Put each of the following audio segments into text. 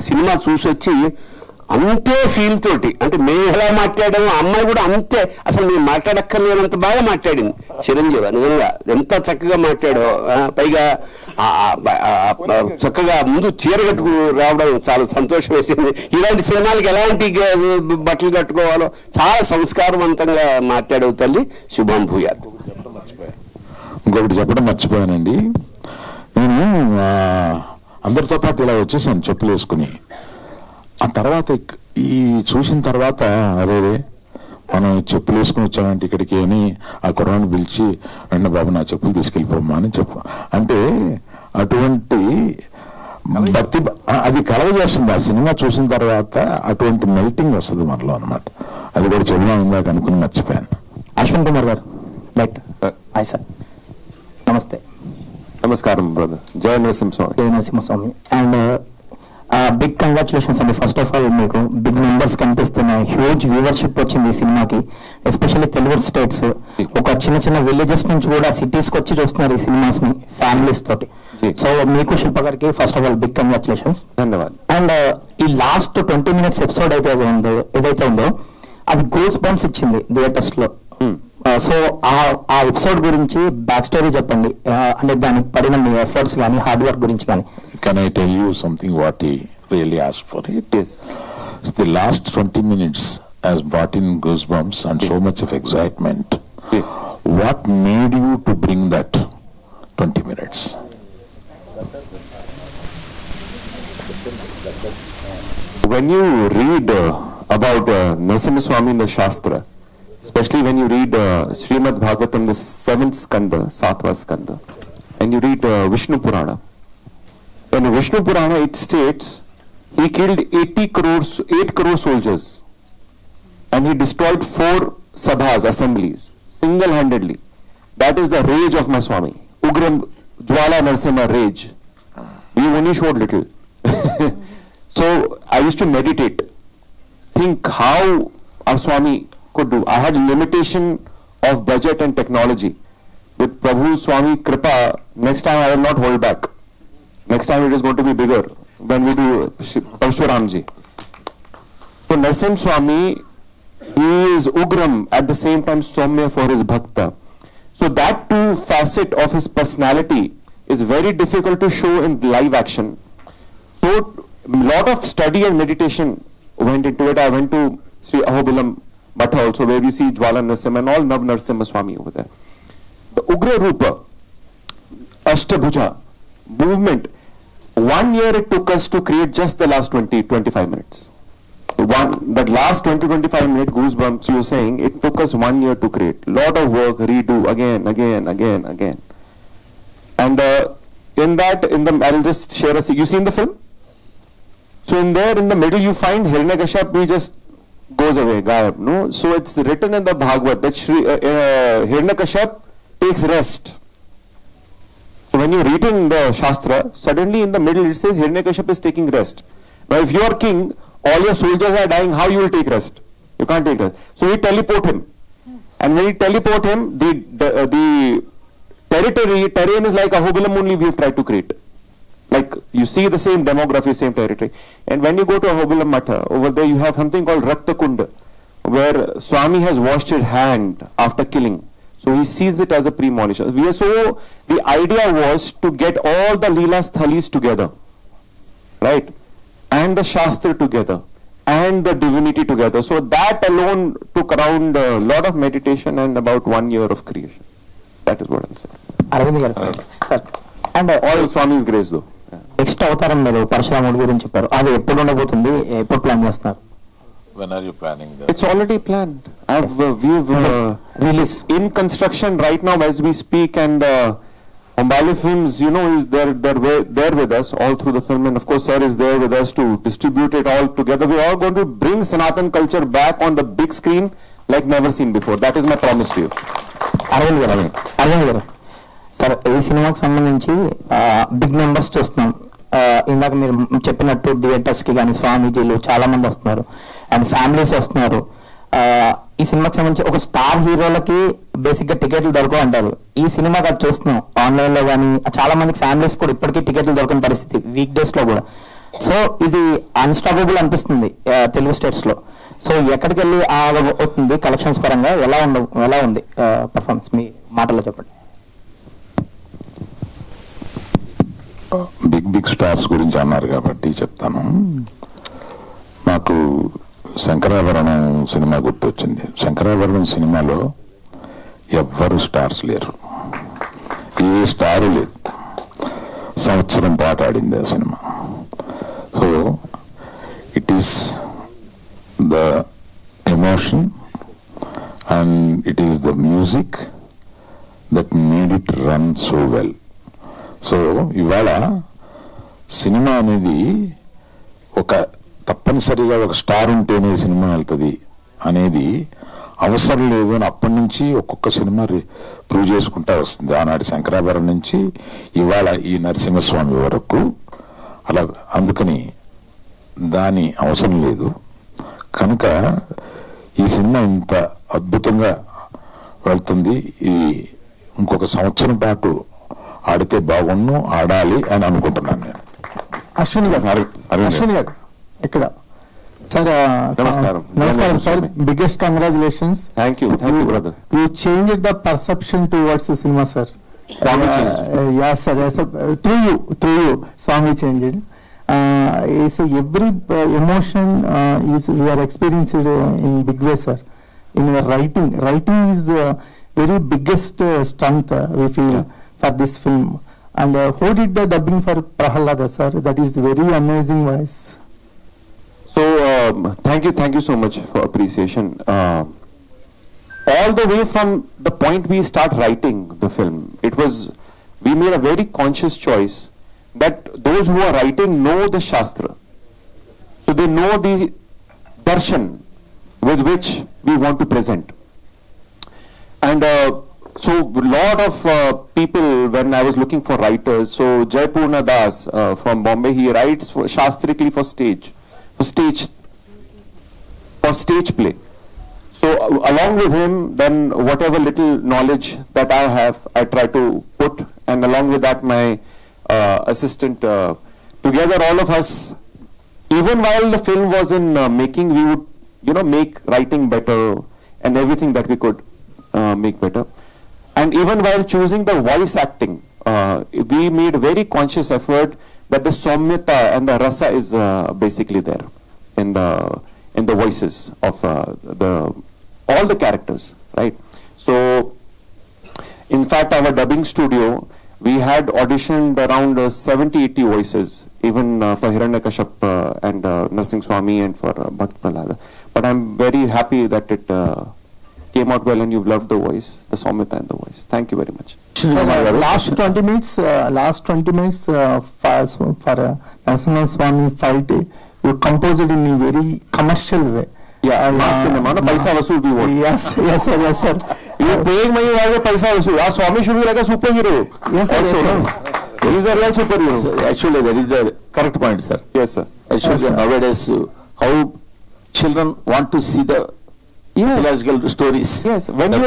Cinema చూసి వచ్చి అంతే ఫీల్ తోటి, అంటే మేము ఎలా మాట్లాడాము అమ్మాయి కూడా అంతే, అసలు మేము మాట్లాడక్కర్లేనంత బాగా మాట్లాడింది చిరంజీవి. నిజంగా ఎంత చక్కగా మాట్లాడో, పైగా చక్కగా ముందు చీర కట్టుకు రావడం చాలా సంతోషం వేసింది. ఇలాంటి సినిమాలకి ఎలాంటి బట్టలు కట్టుకోవాలో చాలా సంస్కారవంతంగా మాట్లాడవు తల్లి. శుభం భూయాత్. ఇంకొకటి చెప్పడం మర్చిపోయానండి, నేను అందరితో పాటు ఇలా వచ్చేసాను చెప్పులు వేసుకుని. ఆ తర్వాత ఈ చూసిన తర్వాత అరే మనం చెప్పులు వేసుకుని వచ్చామంటే ఇక్కడికి అని ఆ కుర్రాన్ని పిలిచి వెంట బాబు నా చెప్పులు తీసుకెళ్ళిపోమ్మా అని చెప్పు అంటే, అటువంటి భక్తి అది కలగజేస్తుంది. ఆ సినిమా చూసిన తర్వాత అటువంటి మెల్టింగ్ వస్తుంది మనలో అనమాట. అది కూడా చెప్దాం ఇందాక అనుకుని మర్చిపోయాను. అశ్విన్ కుమార్ గారు రైట్. హాయ్ సార్, నమస్తే. నమస్కారం బ్రదర్. జయ నరసింహస్వామి. జయ నరసింహస్వామి. అండ్ బిగ్ కంగ్రాచులేషన్స్ అండి. ఫస్ట్ ఆఫ్ ఆల్ మీకు బిగ్ నెంబర్స్ కనిపిస్తున్నాయి, హ్యూజ్ వ్యూవర్షిప్ వచ్చింది ఈ సినిమాకి, ఎస్పెషల్లీ తెలుగు స్టేట్స్, ఒక చిన్న చిన్న విలేజెస్ నుంచి కూడా సిటీస్కి వచ్చి చూస్తున్నారు ఈ సినిమాస్ ని ఫ్యామిలీస్ తోటి. సో మీకు శిల్ప గారికి first of all big congratulations. ధన్యవాదాలు. అండ్ ఈ లాస్ట్ 20 minutes ఎపిసోడ్ ఏదైతే ఉందో అది గూస్ బంప్స్ ఇచ్చింది థియేటర్స్ లో. సో ఆ ఎపిసోడ్ గురించి బ్యాక్ స్టోరీ చెప్పండి, అంటే దానికి పడిన మీ ఎఫర్ట్స్ కానీ హార్డ్ వర్క్ గురించి కానీ. Can I tell you something what he really asked for? It is the last 20 minutes has brought in goosebumps and so much of excitement. What made you to bring that 20 minutes? When you read about Narasimha Swami in the Shastra, especially when you read Srimad Bhagavatam, the 7th Skanda, 7th Skanda, and you read Vishnu Purana. In Vishnu Purana, it states he killed 8 crore soldiers and he destroyed 4 sabhas, assemblies, single-handedly. That is the rage of my Swami. Ugram Jwala Narasimha rage. We only showed little. So I used to meditate, think how our Swami could do. I had limitation of budget and technology. With Prabhu Swami Kripa, next time I will not hold back. Next time it is going to be bigger when we do Parshuramji. So Narasimha Swami, he is Ugram at the same time Soumya for his Bhakta. So that two facet of his personality is very difficult to show in live action. So a lot of study and meditation went into it. I went to Sri Ahobilam Bhatta also, where we see Jwala Narasimha and all Nav Narasimha Swami over there. The Ugra Rupa, Ashtabhuja movement, 1 year it took us to create just the last 20-25 minutes. That last 20-25 minute goosebumps you were saying, it took us 1 year to create. Lot of work, redo again. And I'll just share you seen the film? So in the middle you find Hiranyakashipu, he just goes away, gayab, no? So it's written in the Bhagavad that Hiranyakashipu takes rest. So when you're reading the Shastra, suddenly in the middle it says Hiranyakashipu is taking rest. Now if you are king, all your soldiers are dying, how you will take rest? You can't take rest. So we teleport him. And when we teleport him, the terrain is like Ahobilam only we have tried to create. Like you see the same demography, same territory. And when you go to Ahobilam Matha, over there you have something called Rakta Kunda, where Swami has washed his hand after killing. So he sees it as a premonition. So the idea was to get all the Leelas Thalis together, right? And the Shastra together, and the divinity together. So that alone took around a lot of meditation and about 1 year of creation. That is what I'll say. Arvind గారు sir, and All Swami's grace though. Next అవతారం మీరు పరశురాముడి గురించి చెప్పారు, అది ఎప్పుడు ఉండబోతుంది, ఎప్పుడు plan చేస్తున్నారు? When are you planning that? It's already planned. We've Release in construction right now as we speak, and Ambali Films, you know, is there with us all through the film, and of course, sir is there with us to distribute it all together. We are going to bring Sanatan culture back on the big screen like never seen before. That is my promise to you. Arvind గారు sir, ఈ సినిమాకి సంబంధించి big numbers చూస్తున్నాం. ఇందాక మీరు చెప్పినట్టు theatres కి కానీ స్వామీజీలు చాలా మంది వస్తున్నారు అండ్ ఫ్యామిలీస్ వస్తున్నారు. ఈ సినిమాకి సంబంధించి ఒక స్టార్ హీరోలకి బేసిక్ గా టికెట్లు దొరకవు అంటారు. ఈ సినిమాకి అది చూస్తున్నాం ఆన్లైన్ లో కానీ చాలా మందికి ఫ్యామిలీస్ కూడా ఇప్పటికీ టికెట్లు దొరకని పరిస్థితి, వీక్ డేస్ లో కూడా. సో ఇది అన్స్టాపబుల్ అనిపిస్తుంది తెలుగు స్టేట్స్ లో. సో ఎక్కడికి వెళ్ళి అవుతుంది కలెక్షన్స్ పరంగా, ఎలా ఉంది పర్ఫార్మెన్స్, మీ మాటల్లో చెప్పండి. బిగ్ స్టార్స్ గురించి అన్నారు కాబట్టి చెప్తాను. నాకు శంకరాభరణం సినిమా గుర్తొచ్చింది. శంకరాభరణం సినిమాలో ఎవ్వరు స్టార్స్ లేరు, ఏ స్టారు లేదు. సంవత్సరం పాటు ఆడింది ఆ cinema. So it is the emotion and it is the music that made it run so well. So ఇవాళ సినిమా అనేది తప్పనిసరిగా ఒక స్టార్ ఉంటేనే సినిమా వెళ్తుంది అనేది అవసరం లేదు అని అప్పటి నుంచి ఒక్కొక్క సినిమా ప్రూవ్ చేసుకుంటా వస్తుంది. ఆనాటి శంకరాభరణం నుంచి ఇవాళ ఈ నరసింహస్వామి వరకు అలా. అందుకని దాని అవసరం లేదు. కనుక ఈ సినిమా ఇంత అద్భుతంగా వెళ్తుంది. ఇది ఇంకొక సంవత్సరం పాటు ఆడితే బాగుండు, ఆడాలి అని అనుకుంటున్నాను నేను. అశ్విని గారు ఇక్కడ సార్, నమస్కారం sir. Biggest congratulations. Thank you, brother. You changed the perception towards the cinema, sir. Yes, sir. Through you, Swami changed. So every emotion we are experiencing in big way, sir. In your writing is very biggest strength we feel for this film. And who did the dubbing for Prahalada, sir? That is very amazing voice. So thank you so much for appreciation. All the way from the point we start writing the film, we made a very conscious choice that those who are writing know the Shastra. So they know the darshan with which we want to present. And so a lot of people, when I was looking for writers, so Jaipurna Das from Bombay, he writes shastrically for stage play. So along with him, then whatever little knowledge that I have, I try to put, and along with that my assistant, together all of us, even while the film was in making, we would make writing better and everything that we could make better. And even while choosing the voice acting, we made very conscious effort that the Saumyata and the rasa is basically there in the voices of all the characters, right? So in fact our dubbing studio, we had auditioned around 70-80 voices, even for Hiranyakashap and Narsingh Swami and for Bhakt Prahlada. But I'm very happy that it came out well and you've loved the voice, the Saumyata and the voice. Thank you very much. Last 20 minutes for Narasimha Swami fight, you composed it in a very commercial way. Yeah, mass cinema, no paisa vasool bhi wo. Yes, sir. You paying money while paisa vasool. Our Swami should be like a superhero. Yes, sir. He is a real superhero. Actually, that is the correct point, sir. Yes, sir. Actually, nowadays, how children want to see the mythological stories. Yes, when you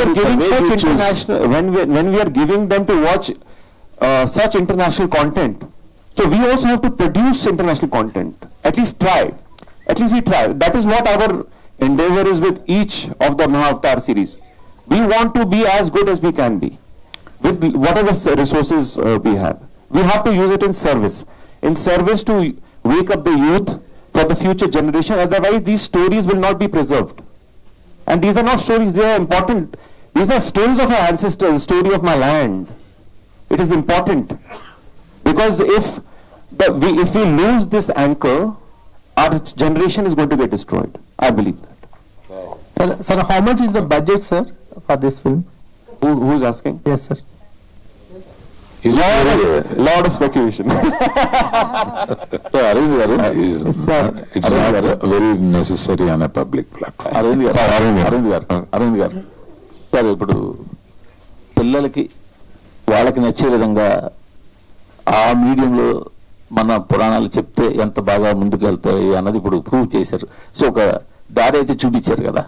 are giving such international, when we are giving them to watch such international content, so we also have to produce international content. At least we try. That is what our endeavor is with each of the Mahavatar series. We want to be as good as we can be with whatever resources we have. We have to use it in service to wake up the youth for the future generation. Otherwise these stories will not be preserved. And these are not stories, they are important. These are stories of our ancestors, the story of my land. It is important because if we lose this anchor, our generation is going to get destroyed. I believe that. Sir, how much is the budget, sir, for this film? Who is asking? Yes, sir. Lot of speculation. So, Arvind garu, Yes, sir. it's not very necessary on a public platform. Arvind గారు sir, ఇప్పుడు పిల్లలకి వాళ్ళకి నచ్చే విధంగా ఆ మీడియంలో మన పురాణాలు చెప్తే ఎంత బాగా ముందుకు వెళ్తాయి అన్నది ఇప్పుడు ప్రూవ్ చేశారు. సో ఒక దారి అయితే చూపించారు కదా.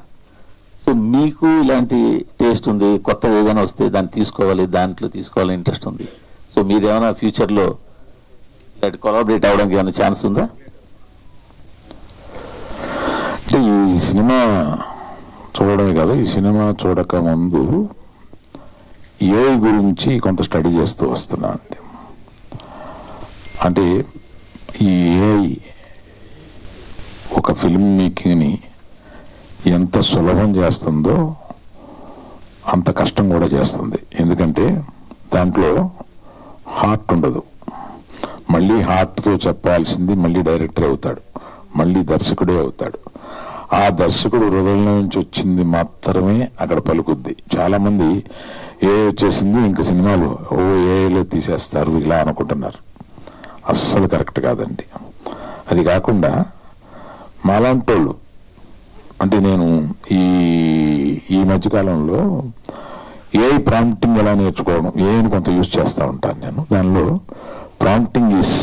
సో మీకు ఇలాంటి టేస్ట్ ఉంది, కొత్తగా ఏదైనా వస్తే దాన్ని తీసుకోవాలి, దాంట్లో తీసుకోవాలని ఇంట్రెస్ట్ ఉంది. సో మీరేమైనా ఫ్యూచర్లో కొలాబరేట్ అవడానికి ఏమైనా ఛాన్స్ ఉందా? అంటే ఈ సినిమా చూడడమే కాదు, ఈ సినిమా చూడక ముందు ఏఐ గురించి కొంత స్టడీ చేస్తూ వస్తున్నా అండి. అంటే ఈ ఏఐ ఒక ఫిల్మ్ మేకింగ్ని ఎంత సులభం చేస్తుందో అంత కష్టం కూడా చేస్తుంది. ఎందుకంటే దాంట్లో హార్ట్ ఉండదు. మళ్ళీ హార్ట్తో చెప్పాల్సింది మళ్ళీ డైరెక్టరే అవుతాడు, మళ్ళీ దర్శకుడే అవుతాడు. ఆ దర్శకుడు హృదయం నుంచి వచ్చింది మాత్రమే అక్కడ పలుకుద్ది. చాలామంది ఏ వచ్చేసింది ఇంక సినిమాలు ఏలో తీసేస్తారు ఇలా అనుకుంటున్నారు. అస్సలు కరెక్ట్ కాదండి. అది కాకుండా మాలాంటోళ్ళు, అంటే నేను ఈ మధ్యకాలంలో ఏఐ ప్రాంప్టింగ్ ఎలా నేర్చుకోవడం, ఏఐని కొంత యూజ్ చేస్తూ ఉంటాను నేను. దానిలో prompting is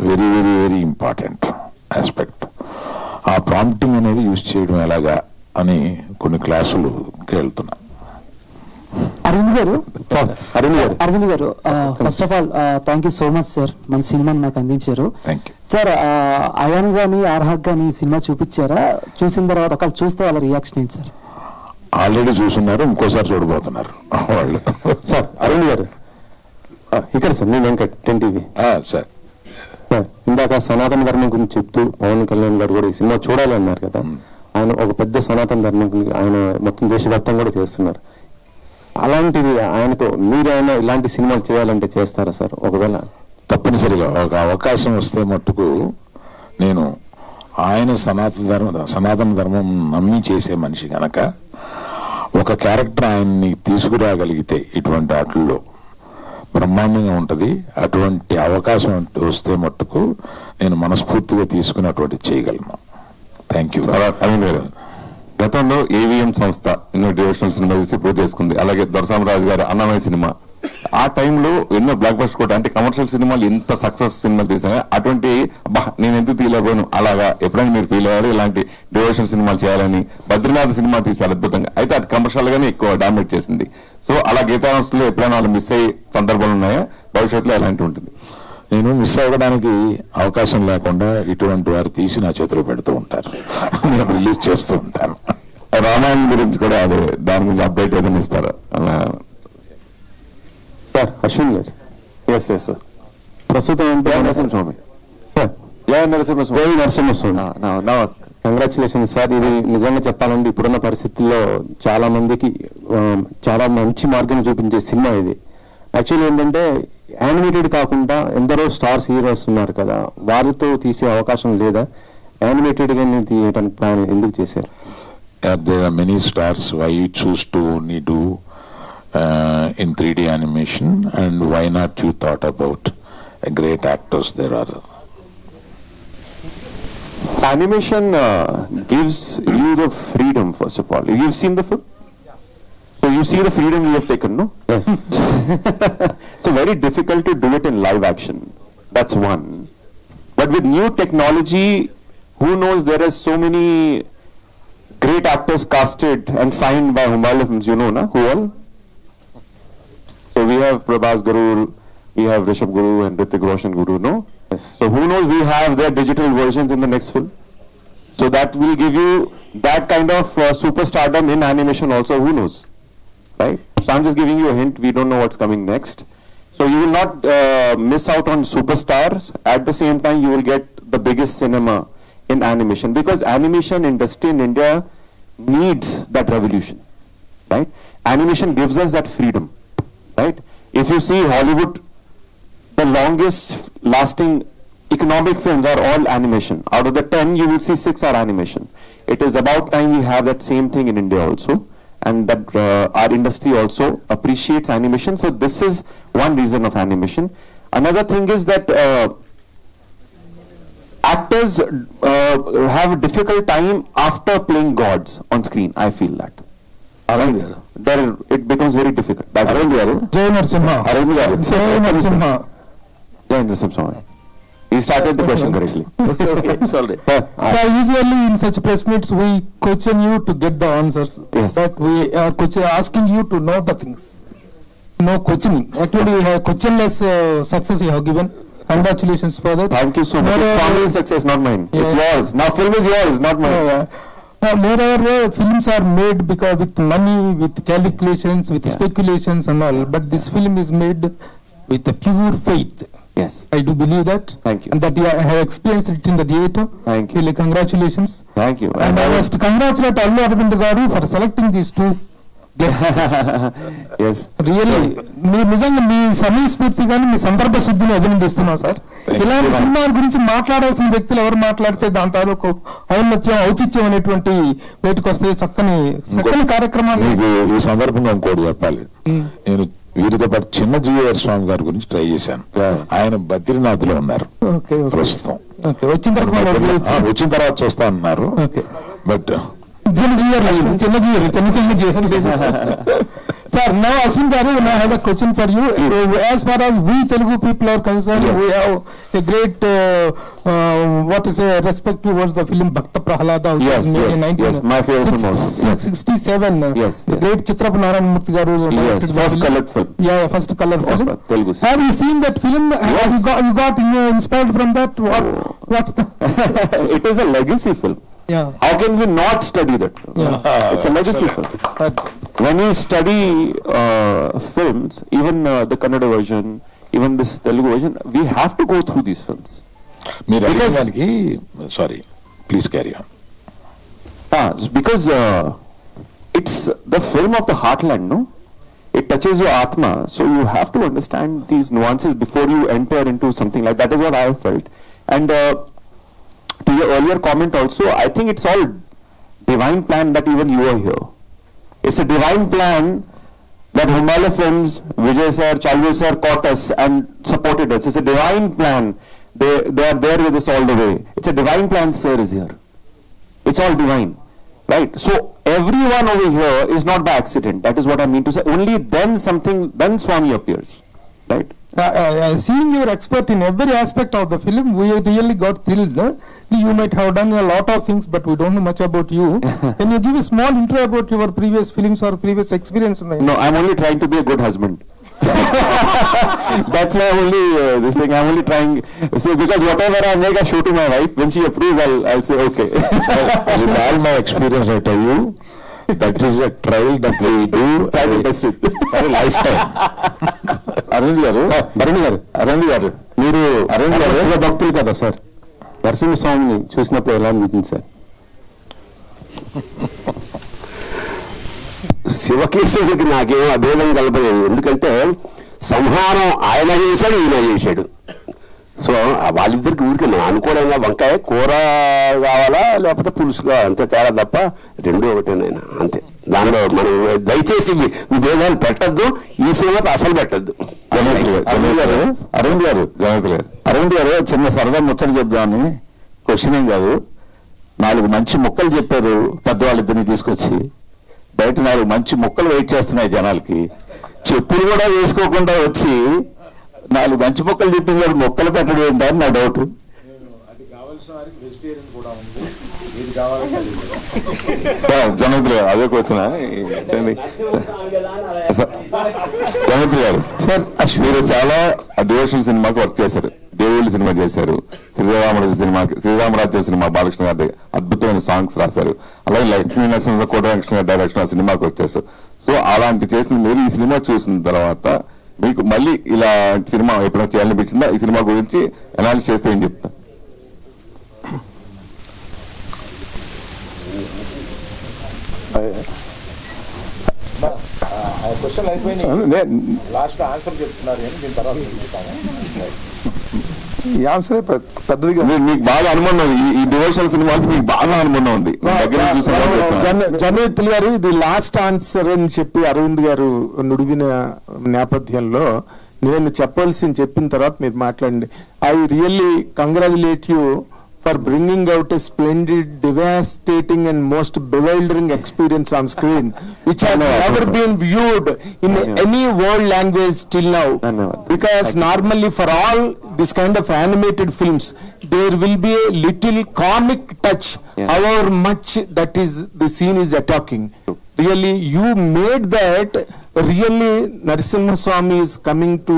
very very very important aspect. ఆ ప్రాంప్టింగ్ అనేది యూజ్ చేయడం ఎలాగా అని కొన్ని క్లాసులుకి వెళ్తున్నా. అరవింద్ గారు first of all thank you so much sir, మన సినిమాని నాకు అందించారు. Thank you sir. అయాన్ గాని ఆర్హక్ గాని సినిమా చూపించారా? చూసిన తర్వాత ఒకవేళ చూస్తే వాళ్ళ రియాక్షన్ ఏంటి సార్? ఆల్రెడీ చూస్తున్నారు, ఇంకోసారి చూడబోతున్నారు వాళ్ళు. సార్ అరుణ్ గారు ఇక్కడ సార్, నేను వెంకట్ 10 TV. సార్ సార్, ఇందాక సనాతన ధర్మం గురించి చెప్తూ పవన్ కళ్యాణ్ గారు కూడా ఈ సినిమా చూడాలి అన్నారు కదా. ఆయన ఒక పెద్ద సనాతన ధర్మం ఆయన మొత్తం దేశవ్యాప్తంగా కూడా చేస్తున్నారు. అలాంటిది ఆయనతో మీరైనా ఇలాంటి సినిమాలు చేయాలంటే చేస్తారా సార్? ఒకవేళ తప్పనిసరిగా ఒక అవకాశం వస్తే మట్టుకు నేను ఆయన సనాతన ధర్మం నమ్మి చేసే మనిషి గనక ఒక క్యారెక్టర్ ఆయన్ని తీసుకురాగలిగితే ఇటువంటి వాటిల్లో బ్రహ్మాండంగా ఉంటుంది. అటువంటి అవకాశం వస్తే మట్టుకు నేను మనస్ఫూర్తిగా తీసుకుని అటువంటి చేయగలను. Thank you. అరుణ్ గారు, గతంలో ఏవిఎం సంస్థ ఎన్నో డివోషనల్ సినిమా చూసి పూర్తి చేసుకుంది. అలాగే దొరసామరాజు గారు అన్నమయ్య సినిమా, ఆ టైంలో ఎన్నో బ్లాక్ బస్టర్ కూడా, అంటే కమర్షియల్ సినిమాలు ఎంత సక్సెస్ సినిమాలు తీసినా అటువంటి నేను ఎందుకు తీయలేకపోయాను అలాగా ఎప్పుడైనా మీరు ఫీల్ అయ్యారు? ఇలాంటి డివోషనల్ సినిమాలు చేయాలని బద్రీనాథ్ సినిమా తీశారు అద్భుతంగా, అయితే అది కమర్షియల్ గానే ఎక్కువ డామినేట్ చేసింది. సో అలా గీతాంశంలో ఎప్పుడైనా వాళ్ళు మిస్ అయ్యే సందర్భాలు ఉన్నాయా? భవిష్యత్తులో ఎలాంటి ఉంటుంది? నేను మిస్ అవ్వడానికి అవకాశం లేకుండా ఇటువంటి వారు తీసి నా చేతిలో పెడుతూ ఉంటారు, నేను రిలీజ్ చేస్తూ ఉంటాను. రామాయణం గురించి కూడా అదే, దాని గురించి అప్డేట్ ఏదైనా ఇస్తారా? అలా సార్ అశ్విన్ గారు. ఎస్ సార్, ప్రస్తుతం అంటే నరసింహస్వామి సార్. జయ నరసింహస్వామి. జై నరసింహస్వామి. Congratulations sir. ఇది నిజంగా చెప్పాలంటే ఇప్పుడున్న పరిస్థితుల్లో చాలా మందికి చాలా మంచి మార్గం చూపించే సినిమా ఇది. యాక్చువల్లీ ఏంటంటే యానిమేటెడ్ కాకుండా ఎందరో స్టార్స్ హీరోస్ ఉన్నారు కదా, వారితో తీసే అవకాశం లేదా? యానిమేటెడ్ గా తీయడానికి ప్లాన్ ఎందుకు చేశారు? There are many stars. Why you choose to only do in 3D animation, and why not you thought about great actors there are? Animation gives you the freedom, first of all. You've seen the film? So you see the freedom you have taken, no? Yes. So very difficult to do it in live action. That's one. But with new technology, who knows, there are so many great actors casted and signed by Humayun Films, you know, na? Who all? So we have Prabhas Guru, we have Rishabh Guru and Hrithik Roshan Guru, no? Yes. So who knows, we have their digital versions in the next film. So that will give you that kind of superstardom in animation also, who knows? Right? So I'm just giving you a hint, we don't know what's coming next. So you will not miss out on superstars. At the same time, you will get the biggest cinema in animation, because animation industry in India needs that revolution, right? Animation gives us that freedom, right? If you see Hollywood, the longest lasting economic films are all animation. Out of the 10, you will see 6 are animation. It is about time we have that same thing in India also, and that our industry also appreciates animation. So this is one reason of animation. Another thing is that actors have a difficult time after playing gods on screen. I feel that. Arvind గారు, There it becomes very difficult. Arvind గారు, జై Narasimha. Arvind garu. జై Narasimha. Jai Narasimha. He started the question correctly. okay, sorry. So usually in such press meets we question you to get the answers. Yes. But we are asking you to know the things. No questioning. Actually, we have questionless success you have given. Congratulations for that. Thank you so much. It's Moreover- Swami's success, not mine. It's Yeah. yours. Now film is yours, not mine. Moreover, films are made because with money, with calculations, with speculations and all. But this film is made with a pure faith. Yes. I do believe that. Thank you. And that I have experienced it in the theatre. Thank you. Really, congratulations. Thank you. And I must congratulate Allu Aravind garu for selecting these two guests. Yes. Really మీరు నిజంగా మీ సమయస్ఫూర్తిగాని మీ సందర్భ శుద్ధిని అభినందిస్తున్నాం sir. ఇలాంటి సినిమాల గురించి మాట్లాడాల్సిన వ్యక్తులు ఎవరు మాట్లాడితే దాని తాలూకు ఔన్నత్యం ఔచిత్యం అనేటువంటి బయటకు వస్తే చక్కని కార్యక్రమాన్ని. మీకు ఈ సందర్భంగా ఇంకోటి చెప్పాలి. నేను వీరితో పాటు చిన్న జీవర్ స్వామి గారి గురించి ట్రై చేశాను. ఆయన బద్రీనాథ్ లో ఉన్నారు ఓకే ప్రస్తుతం. ఓకే వచ్చిన తర్వాత వచ్చిన తర్వాత చూస్తా అన్నారు. ఓకే బట్ చిన్న జీవర్ సార్. నౌ అశ్విన్ గారు, I have a question for you. As far as we Telugu people are concerned, we have a great respect towards the film Bhakta Prahalada, which Yes, was made in yes, yes. My favorite film also. 1967. Yes, The yes. great Chitrapa Narayanamurthy garu directed the First film. colored film. Yeah, first color film. Of Telugu. Have you seen that film? Have you got inspired from that? What? It is a legacy film. Yeah. How can we not study that film? It's a legacy film. When you study films, even the Kannada version, even this Telugu version, we have to go through these films. మీరు Because- అడిగిన దానికి sorry please carry on. It's because it's the film of the heartland, no? It touches your atma, so you have to understand these nuances before you enter into something like that. Is what I have felt. And to your earlier comment also, I think it's all divine plan that even you are here. It's a divine plan that Himalaya Films, Vijay sir, Chalvi sir caught us and supported us. It's a divine plan. They are there with us all the way. It's a divine plan, sir is here. It's all divine, right? So everyone over here is not by accident. That is what I mean to say. Only then Swami appears, right? Seeing your expert in every aspect of the film, we really got thrilled. You might have done a lot of things, but we don't know much about you. Can you give a small intro about your previous films or previous experience? No, I'm only trying to be a good husband. That's my only this thing. I'm only trying. So because whatever I make, I show to my wife. When she approves, I'll say okay. With all my experience, I tell you, that is a trial that we do Try to test it. for a lifetime. Arvind గారు, అరవింద్ గారు, మీరు అరవింద్ గారు శివ భక్తులు కదా sir. నరసింహస్వామిని చూసినప్పుడు ఎలా అనిపించింది సార్? శివకేశవుడికి నాకేం అభేదం కలపలేదు. ఎందుకంటే సంహారం ఆయన చేశాడు, ఈయన చేశాడు. సో వాళ్ళిద్దరికి ఊరికి మనం అనుకోవడంగా వంకాయ కూర కావాలా లేకపోతే పులుసు కావాలా అంతే తేడా తప్ప రెండు ఒకటేనైనా అంతే. దానిలో మనం దయచేసి మీ భేదాలు పెట్టద్దు. ఈ సినిమాతో అసలు పెట్టద్దు. అరవింద్ గారు చిన్న సరదా ముచ్చట చెప్దామని, క్వశ్చన్ ఏం కాదు. 4 మంచి ముక్కలు చెప్పారు పెద్దవాళ్ళిద్దరిని తీసుకొచ్చి. బయట 4 మంచి ముక్కలు వెయిట్ చేస్తున్నాయి జనాలకి. చెప్పులు కూడా వేసుకోకుండా వచ్చి 4 మంచి ముక్కలు చెప్పింది వాడు మొక్కలు పెట్టడం ఏంటని నా డౌట్. జనంతులు గారు అదే క్వశ్చన్. జనంతులు గారు సార్, మీరు చాలా డివోషనల్ సినిమాకి వర్క్ చేశారు. దేవుళ్ళు సినిమా చేశారు, శ్రీరామరాజ్య సినిమా బాలకృష్ణ గారి అద్భుతమైన సాంగ్స్ రాశారు. అలాగే లక్ష్మీ నరసింహ కోట వెంకటకృష్ణ గారి డైరెక్షన్ ఆ సినిమాకి వర్క్ చేశారు. సో అలాంటి చేసిన మీరు ఈ సినిమా చూసిన తర్వాత మీకు మళ్ళీ ఇలా సినిమా ఎప్పుడైనా చేయాలనిపించిందా? ఈ సినిమా గురించి అనాలిసిస్ చేస్తే ఏం చెప్తా? క్వశ్చన్ అయిపోయింది, లాస్ట్ ఆన్సర్ చెప్తున్నారు కానీ దీని తర్వాత ఇస్తాను. ఈ ఆన్సరే పెద్దదిగా మీకు బాగా అనుమానం ఉంది. ఈ డివోషనల్ సినిమాకి మీకు బాగా అనుమానం ఉంది. జనవిత్తులు గారు ఇది లాస్ట్ ఆన్సర్ అని చెప్పి అరవింద్ గారు నుడిగిన నేపథ్యంలో నేను చెప్పిన తర్వాత మీరు మాట్లాడండి. I really congratulate you for bringing out a splendid, devastating and most bewildering experience on screen, which has never been viewed in any world language till now. Because normally for all this kind of animated films, there will be a little comic touch, however much that is the scene is attacking. Really, you made that. Really, Narasimha Swami is coming to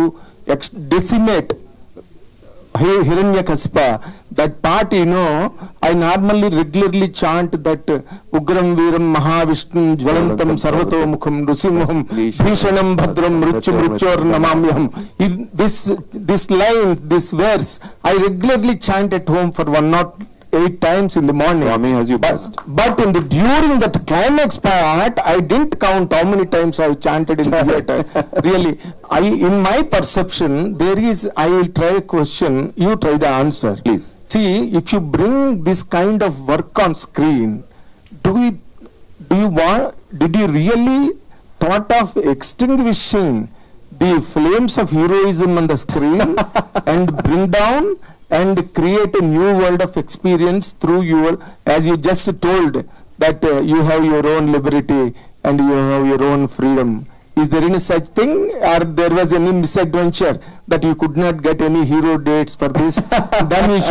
decimate Hiranyakasipa, that part, you know, I normally regularly chant that Ugram Viram Mahavishnu Jvalantam Sarvatomukham Nrusimham Bhishanam Bhadram Mrutyur Namamyam. This line, this verse, I regularly chant at home for 108 times in the morning. Swami has you blessed. But during that climax part, I didn't count how many times I've chanted in the theater. Really, in my perception, I will try a question, you try the answer. Please. See, if you bring this kind of work on screen, did you really thought of extinguishing the flames of heroism on the screen and bring down and create a new world of experience through your, as you just told, that you have your own liberty and you have your own freedom. Is there any such thing, or there was any misadventure that you could not get any hero dates for this? Then you should